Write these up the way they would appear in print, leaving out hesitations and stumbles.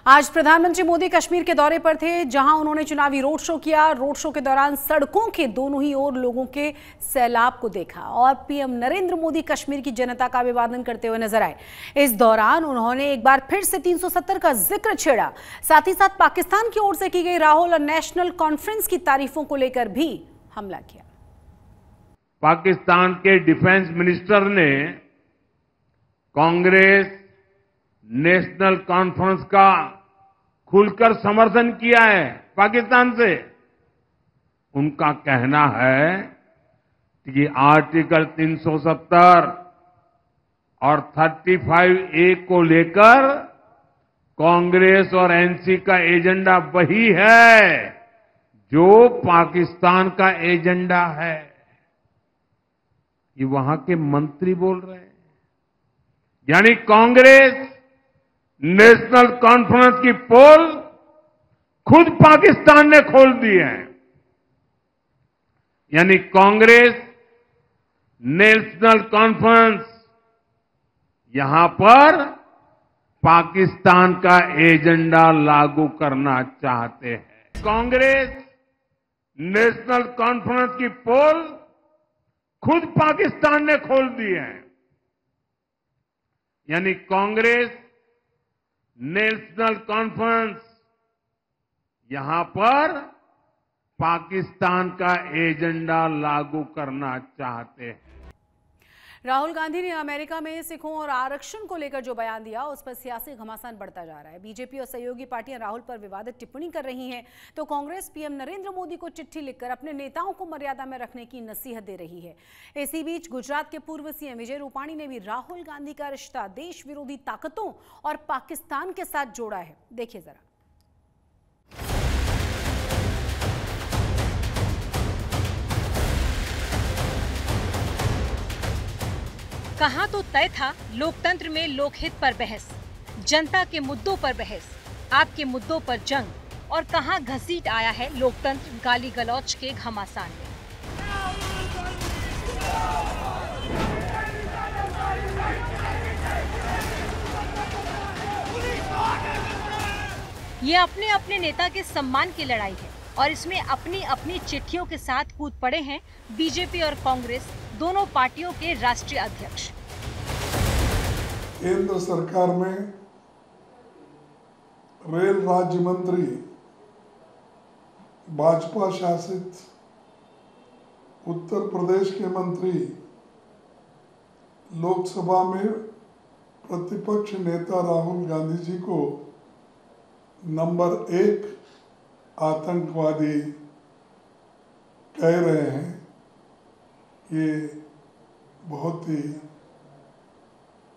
आज प्रधानमंत्री मोदी कश्मीर के दौरे पर थे, जहां उन्होंने चुनावी रोड शो किया। रोड शो के दौरान सड़कों के दोनों ही ओर लोगों के सैलाब को देखा और पीएम नरेंद्र मोदी कश्मीर की जनता का अभिवादन करते हुए नजर आए। इस दौरान उन्होंने एक बार फिर से 370 का जिक्र छेड़ा। साथ ही साथ पाकिस्तान की ओर से की गई राहुल और नेशनल कॉन्फ्रेंस की तारीफों को लेकर भी हमला किया। पाकिस्तान के डिफेंस मिनिस्टर ने कांग्रेस नेशनल कॉन्फ्रेंस का खुलकर समर्थन किया है। पाकिस्तान से उनका कहना है कि आर्टिकल 370 और 35A को लेकर कांग्रेस और एनसी का एजेंडा वही है जो पाकिस्तान का एजेंडा है। ये वहां के मंत्री बोल रहे हैं। यानी कांग्रेस नेशनल कॉन्फ्रेंस की पोल खुद पाकिस्तान ने खोल दी है। यानी कांग्रेस नेशनल कॉन्फ्रेंस यहां पर पाकिस्तान का एजेंडा लागू करना चाहते हैं। कांग्रेस नेशनल कॉन्फ्रेंस की पोल खुद पाकिस्तान ने खोल दी है। यानी कांग्रेस नेशनल कॉन्फ्रेंस यहां पर पाकिस्तान का एजेंडा लागू करना चाहते हैं। राहुल गांधी ने अमेरिका में सिखों और आरक्षण को लेकर जो बयान दिया, उस पर सियासी घमासान बढ़ता जा रहा है। बीजेपी और सहयोगी पार्टियां राहुल पर विवादित टिप्पणी कर रही हैं, तो कांग्रेस पीएम नरेंद्र मोदी को चिट्ठी लिखकर अपने नेताओं को मर्यादा में रखने की नसीहत दे रही है। इसी बीच गुजरात के पूर्व सीएम विजय रूपाणी ने भी राहुल गांधी का रिश्ता देश विरोधी ताकतों और पाकिस्तान के साथ जोड़ा है। देखिए जरा। कहां तो तय था लोकतंत्र में लोकहित पर बहस, जनता के मुद्दों पर बहस, आपके मुद्दों पर जंग, और कहां घसीट आया है लोकतंत्र गाली गलौच के घमासान में। ये अपने अपने नेता के सम्मान की लड़ाई है और इसमें अपनी अपनी चिट्ठियों के साथ कूद पड़े हैं बीजेपी और कांग्रेस, दोनों पार्टियों के राष्ट्रीय अध्यक्ष। केंद्र सरकार में रेल राज्य मंत्री, भाजपा शासित उत्तर प्रदेश के मंत्री, लोकसभा में प्रतिपक्ष नेता राहुल गांधी जी को नंबर 1 आतंकवादी कह रहे हैं। ये बहुत ही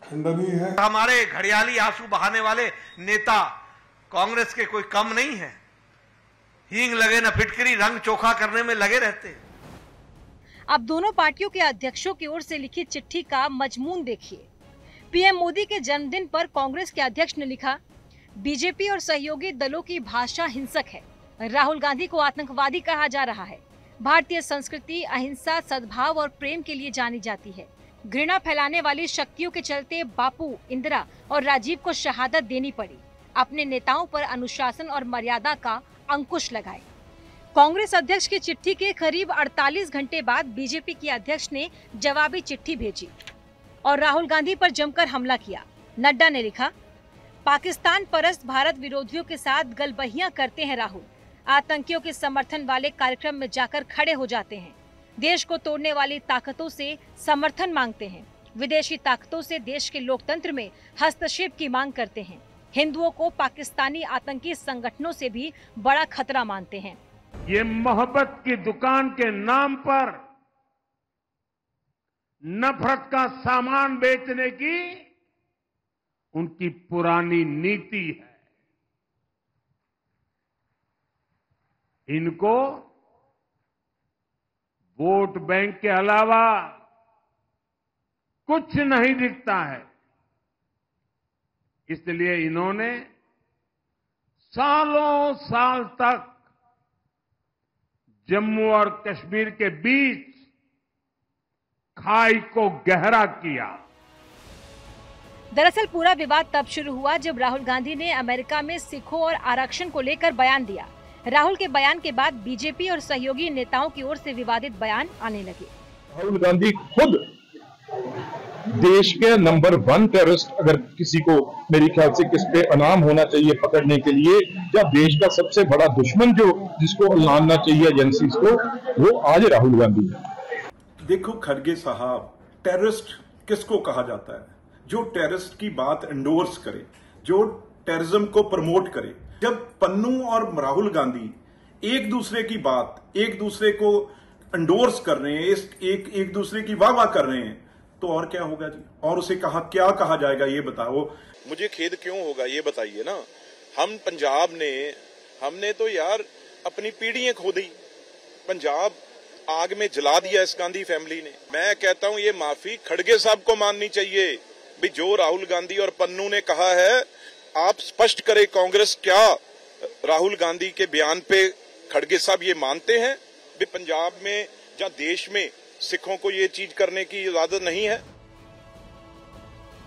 खंडनीय है। हमारे घड़ियाली आंसू बहाने वाले नेता कांग्रेस के कोई कम नहीं है। हींग लगे न फिटकरी, रंग चोखा करने में लगे रहते हैं। अब दोनों पार्टियों के अध्यक्षों की ओर से लिखी चिट्ठी का मजमून देखिए। पीएम मोदी के जन्मदिन पर कांग्रेस के अध्यक्ष ने लिखा, बीजेपी और सहयोगी दलों की भाषा हिंसक है, राहुल गांधी को आतंकवादी कहा जा रहा है। भारतीय संस्कृति अहिंसा, सद्भाव और प्रेम के लिए जानी जाती है। घृणा फैलाने वाली शक्तियों के चलते बापू, इंदिरा और राजीव को शहादत देनी पड़ी। अपने नेताओं पर अनुशासन और मर्यादा का अंकुश लगाए। कांग्रेस अध्यक्ष की चिट्ठी के करीब 48 घंटे बाद बीजेपी की अध्यक्ष ने जवाबी चिट्ठी भेजी और राहुल गांधी पर जमकर हमला किया। नड्डा ने लिखा, पाकिस्तान परस्त भारत विरोधियों के साथ गलबहियां करते हैं राहुल, आतंकियों के समर्थन वाले कार्यक्रम में जाकर खड़े हो जाते हैं, देश को तोड़ने वाली ताकतों से समर्थन मांगते हैं, विदेशी ताकतों से देश के लोकतंत्र में हस्तक्षेप की मांग करते हैं, हिंदुओं को पाकिस्तानी आतंकी संगठनों से भी बड़ा खतरा मानते हैं। ये मोहब्बत की दुकान के नाम पर नफरत का सामान बेचने की उनकी पुरानी नीति है। इनको वोट बैंक के अलावा कुछ नहीं दिखता है। इसलिए इन्होंने सालों साल तक जम्मू और कश्मीर के बीच खाई को गहरा किया। दरअसल पूरा विवाद तब शुरू हुआ जब राहुल गांधी ने अमेरिका में सिखों और आरक्षण को लेकर बयान दिया। राहुल के बयान के बाद बीजेपी और सहयोगी नेताओं की ओर से विवादित बयान आने लगे। राहुल गांधी खुद देश के नंबर 1 टेररिस्ट, अगर किसी को मेरे ख्याल से किस पे अनाम होना चाहिए पकड़ने के लिए, या देश का सबसे बड़ा दुश्मन जो जिसको लानना चाहिए एजेंसीज को, वो आज राहुल गांधी है। देखो खड़गे साहब, टेररिस्ट किसको कहा जाता है? जो टेररिस्ट की बात एंडोर्स करे, जो टेररिज्म को प्रमोट करे। जब पन्नू और राहुल गांधी एक दूसरे की बात, एक दूसरे को एंडोर्स कर रहे हैं, एक दूसरे की वाह कर रहे हैं, तो और क्या होगा जी? और उसे क्या कहा जाएगा ये बताओ। मुझे खेद क्यों होगा ये बताइए ना। हम पंजाब ने, हमने तो यार अपनी पीढ़ियां खो दी। पंजाब आग में जला दिया इस गांधी फैमिली ने। मैं कहता हूं ये माफी खड़गे साहब को माननी चाहिए भी जो राहुल गांधी और पन्नू ने कहा है, आप स्पष्ट करें कांग्रेस क्या राहुल गांधी के बयान पे खड़गे साहब ये मानते हैं भी पंजाब में या देश में सिखों को ये चीज करने की इजाजत नहीं है।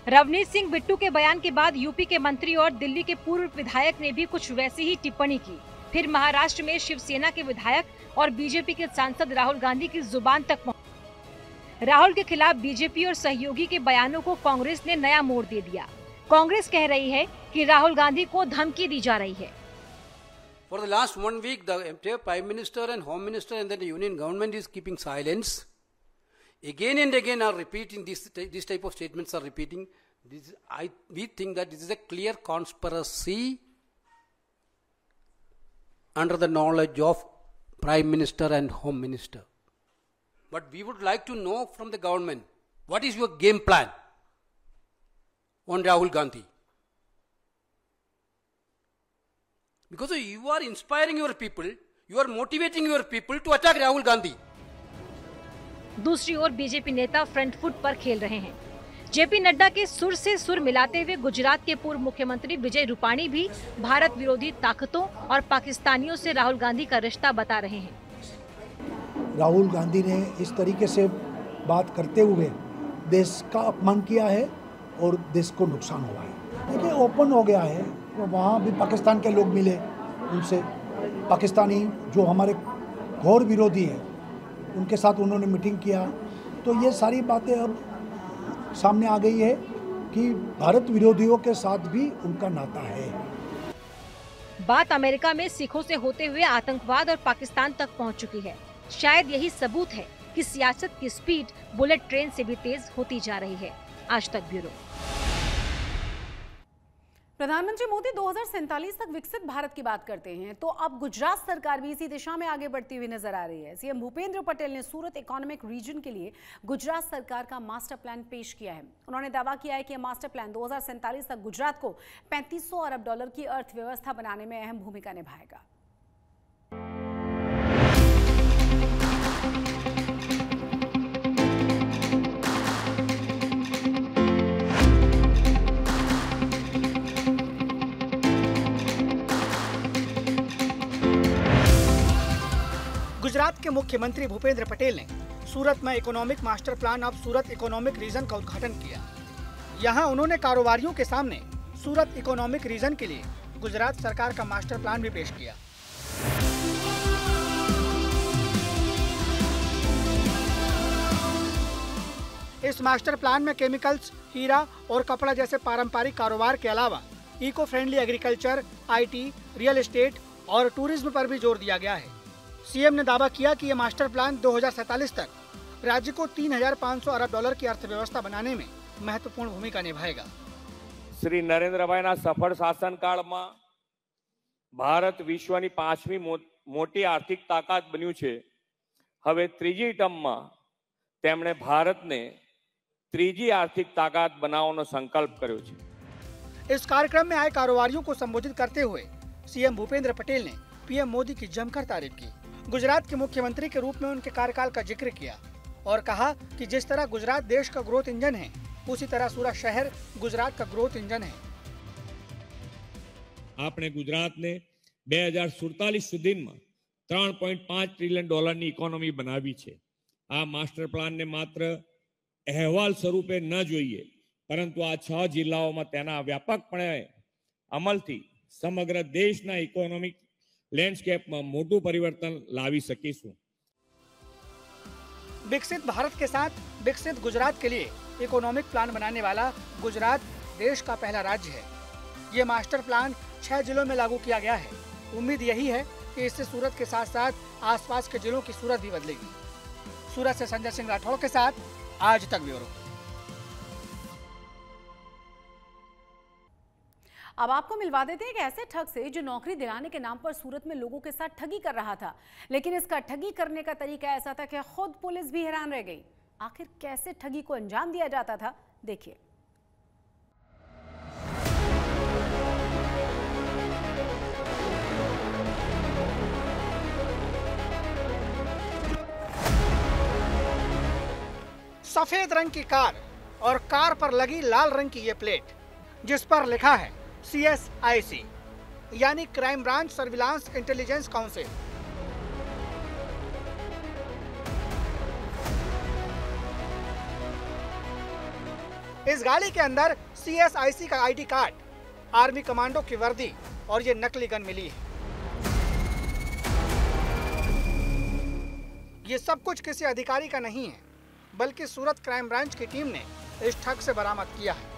रवनीत सिंह बिट्टू के बयान के बाद यूपी के मंत्री और दिल्ली के पूर्व विधायक ने भी कुछ वैसी ही टिप्पणी की। फिर महाराष्ट्र में शिवसेना के विधायक और बीजेपी के सांसद राहुल गांधी की जुबान तक पहुंचे। राहुल के खिलाफ बीजेपी और सहयोगी के बयानों को कांग्रेस ने नया मोड़ दे दिया। कांग्रेस कह रही है कि राहुल गांधी को धमकी दी जा रही है। For the last 1 week, the entire Prime Minister and Home Minister and then the Union Government is keeping silence. Again and again are repeating this type of statements are repeating. We think that this is a clear conspiracy under the knowledge of Prime Minister and Home Minister. But we would like to know from the government, what is your game plan on Rahul Gandhi? Because you are inspiring your people, you are motivating your people to attack Rahul Gandhi. दूसरी ओर BJP नेता front foot पर खेल रहे हैं। JP Nadda के सुर से सुर मिलाते हुए गुजरात के पूर्व मुख्यमंत्री विजय रूपाणी भी भारत विरोधी ताकतों और पाकिस्तानियों से राहुल गांधी का रिश्ता बता रहे हैं। राहुल गांधी ने इस तरीके से बात करते हुए देश का अपमान किया है और देश को नुकसान हुआ है। देखिए ओपन हो गया है, तो वहाँ भी पाकिस्तान के लोग मिले, उनसे पाकिस्तानी जो हमारे घोर विरोधी है उनके साथ उन्होंने मीटिंग किया। तो ये सारी बातें अब सामने आ गई है कि भारत विरोधियों के साथ भी उनका नाता है। बात अमेरिका में सिखों से होते हुए आतंकवाद और पाकिस्तान तक पहुंच चुकी है। शायद यही सबूत है कि सियासत की स्पीड बुलेट ट्रेन से भी तेज होती जा रही है। आज तक ब्यूरो। प्रधानमंत्री मोदी 2047 तक विकसित भारत की बात करते हैं, तो अब गुजरात सरकार भी इसी दिशा में आगे बढ़ती हुई नजर आ रही है। सीएम भूपेंद्र पटेल ने सूरत इकोनॉमिक रीजन के लिए गुजरात सरकार का मास्टर प्लान पेश किया है। उन्होंने दावा किया है कि यह मास्टर प्लान 2047 तक गुजरात को $3500 अरब की अर्थव्यवस्था बनाने में अहम भूमिका निभाएगा। गुजरात के मुख्यमंत्री भूपेंद्र पटेल ने सूरत में economic master plan of Surat economic region का उद्घाटन किया। यहां उन्होंने कारोबारियों के सामने सूरत इकोनॉमिक रीजन के लिए गुजरात सरकार का मास्टर प्लान भी पेश किया। इस मास्टर प्लान में केमिकल्स, हीरा और कपड़ा जैसे पारंपरिक कारोबार के अलावा eco friendly agriculture, IT, real estate और टूरिज्म पर भी जोर दिया गया है। सीएम ने दावा किया कि यह मास्टर प्लान 2047 तक राज्य को $3500 अरब की अर्थव्यवस्था बनाने में महत्वपूर्ण भूमिका निभाएगा। श्री नरेंद्रभाईના સફળ શાસનકાળમાં ભારત વિશ્વની 5મી મોટી આર્થિક તાકાત બન્યું છે। હવે ત્રીજી ટર્મમાં તેમણે ભારતને ત્રીજી આર્થિક તાકાત બનાવવાનો સંકલ્પ કર્યો છે। इस कार्यक्रम में आए कारोबारियों को संबोधित करते हुए सीएम भूपेंद्र पटेल ने पीएम मोदी की जमकर तारीफ की। गुजरात के मुख्यमंत्री के रूप में उनके कार्यकाल का जिक्र किया और कहा कि जिस तरह गुजरात देश का ग्रोथ इंजन है, उसी तरह सूरत शहर गुजरात का ग्रोथ इंजन है। आपने गुजरात ने 2047 सुधीमां 3.5 ટ્રિલિયન ડોલરની ઇકોનોમી બનાવી છે. આ માસ્ટર પ્લાનને માત્ર અહેવાલ સ્વરૂપે ન જોઈએ, પરંતુ આ 6 જિલ્લાઓમાં તેના વ્યાપકપણે અમલથી સમગ્ર દેશના ઇકોનોમિક લેન્ડસ્કેપમાં મોટું પરિવર્તન લાવી શકીશું. विकसित भारत के साथ विकसित गुजरात के लिए इकोनॉमिक प्लान बनाने वाला गुजरात देश का पहला राज्य है. ये मास्टर प्लान 6 जिलों में लागू किया गया है. उम्मीद यही है कि इससे सूरत के साथ साथ आसपास के जिलों की सूरत भी बदलेगी. सूरत से संजय सिंह राठौड़ के साथ आज तक ब्यूरो. अब आपको मिलवा देते हैं एक ऐसे ठग से जो नौकरी दिलाने के नाम पर सूरत में लोगों के साथ ठगी कर रहा था. लेकिन इसका ठगी करने का तरीका ऐसा था कि खुद पुलिस भी हैरान रह गई. आखिर कैसे ठगी को अंजाम दिया जाता था, देखिए. सफेद रंग की कार और कार पर लगी लाल रंग की ये प्लेट जिस पर लिखा है CSIC यानी crime branch surveillance intelligence council. इस गाड़ी के अंदर CSIC का ID कार्ड, आर्मी कमांडो की वर्दी और ये नकली गन मिली है. ये सब कुछ किसी अधिकारी का नहीं है, बल्कि सूरत क्राइम ब्रांच की टीम ने इस ठग से बरामद किया है.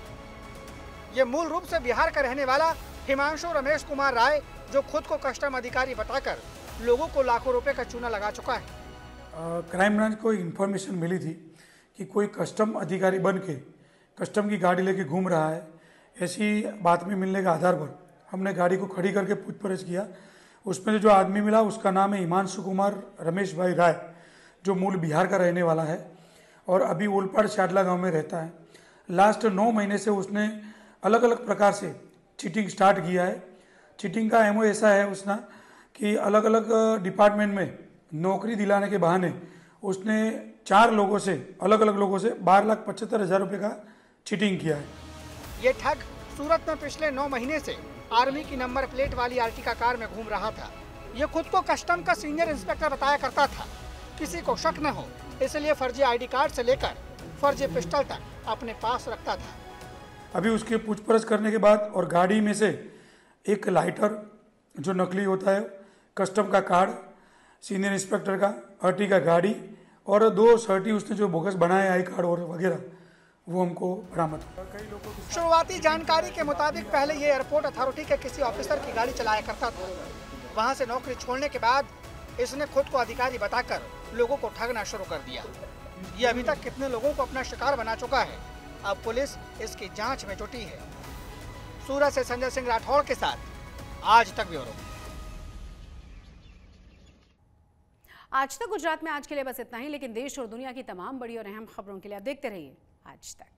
ये मूल रूप से बिहार का रहने वाला हिमांशु रमेश कुमार राय, जो खुद को कस्टम अधिकारी बताकर लोगों को लाखों रुपए का चूना लगा चुका है. क्राइम ब्रांच को इन्फॉर्मेशन मिली थी कि कोई कस्टम अधिकारी बन के कस्टम की गाड़ी लेके घूम रहा है. ऐसी बात में मिलने के आधार पर हमने गाड़ी को खड़ी करके पूछपरछ किया. उसमें जो आदमी मिला उसका नाम है हिमांशु कुमार रमेश भाई राय, जो मूल बिहार का रहने वाला है और अभी ओलपाड़ शाडला गांव में रहता है. लास्ट 9 महीने से उसने अलग अलग प्रकार से चीटिंग स्टार्ट किया है. चीटिंग का एमओ ऐसा है उसका कि अलग अलग डिपार्टमेंट में नौकरी दिलाने के बहाने उसने 4 लोगों से अलग अलग लोगों से 12,75,000 रुपये का चीटिंग किया है. ये ठग सूरत में पिछले 9 महीने से आर्मी की नंबर प्लेट वाली आर्टिका कार में घूम रहा था. ये खुद को कस्टम का सीनियर इंस्पेक्टर बताया करता था. किसी को शक न हो इसलिए फर्जी ID कार्ड से लेकर फर्जी पिस्टल तक अपने पास रखता था. अभी उसकी पूछपरछ करने के बाद और गाड़ी में से एक लाइटर जो नकली होता है, कस्टम का कार्ड, सीनियर इंस्पेक्टर का आर्टिका गाड़ी और 2 सर्टी उसने जो बोगस बनाए आई कार्ड और वगैरह, वो हमको बरामद हुआ. शुरुआती जानकारी के मुताबिक पहले ये एयरपोर्ट अथॉरिटी के किसी ऑफिसर की गाड़ी चलाया करता था. वहां से नौकरी छोड़ने के बाद इसने खुद को अधिकारी बताकर लोगों को ठगना शुरू कर दिया. ये अभी तक कितने लोगों को अपना शिकार बना चुका है, अब पुलिस इसकी जांच में जुटी है. सूरत से संजय सिंह राठौड़ के साथ आज तक ब्यूरो. आज तक गुजरात में आज के लिए बस इतना ही, लेकिन देश और दुनिया की तमाम बड़ी और अहम खबरों के लिए आप देखते रहिए आज तक.